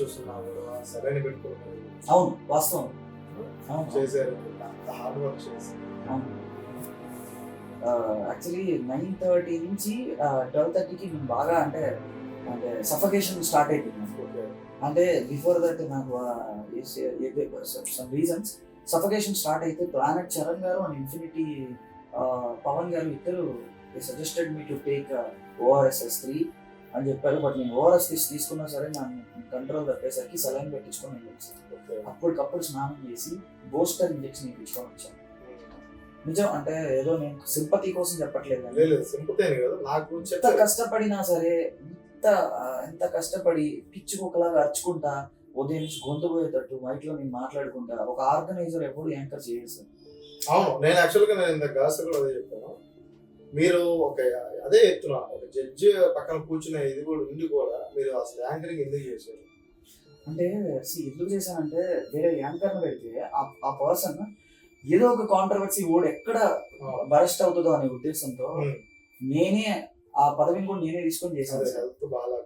చూస్తున్నాము సరైన పెట్టుకోవడం అవును, వాస్తవం. అవును, చేశారు, అంత హార్డ్ వర్క్ చేసి. అవును. యాక్చువల్లీ 9:30 నుంచి 12:30కి మేము బాగా అంటే అంటే సఫకేషన్ స్టార్ట్ అయిపోయింది నాకు. ఓకే. అంటే బిఫోర్ దట్ నాకు సమ్ రీజన్స్ సఫకేషన్ స్టార్ట్ అయితే ప్లానెట్ చరణ్ గారు అండ్ ఇన్ఫినిటీ పవన్ గారు ఇద్దరు suggested me to take ORS-3 అని చెప్పారు. బట్ నేను ORS తీసుకున్నా సరే నన్ను కంట్రోల్ తప్పేసరికి సెలైన్ పెట్టించుకొని వెళ్ళాను. ఓకే. అప్పటికప్పుడు స్నానం చేసి బూస్టర్ ఇంజెక్షన్ ఇప్పించుకొని వచ్చాను. నిజం అంటే ఏదో నేను సింపతి కోసం చెప్పట్లేదు కానీ లేదు సింపతేనే కదా నాకు ఎంత కష్టపడినా సరే ఎంత కష్టపడి పిచ్చి కుక్కలాగా అరుచుకుంటా ఉదయం నుంచి గొంతు పోయేటట్టు మైక్లో నేను మాట్లాడుకుంటా ఒక ఆర్గనైజర్ ఎప్పుడు యాంకర్ చేయదు సార్. అవును, నేను యాక్చువల్గా నేను ఇంత గాస్ కూడా అదే చెప్పాను. మీరు ఒక అదే చెప్తున్నా, ఒక జడ్జి పక్కన కూర్చునే ఇది కూడా ఉండి కూడా మీరు అసలు యాంకరింగ్ ఎందుకు చేశారు అంటే ఎందుకు చేశానంటే వేరే యాంకర్ని పెడితే ఆ పర్సన్ ఏదో ఒక కాంట్రవర్సీ ఓడి ఎక్కడ బరస్ట్ అవుతుందో అనే ఉద్దేశంతో నేనే ఆ పదవిని కూడా నేనే తీసుకొని చేశాను. హెల్త్ బాగా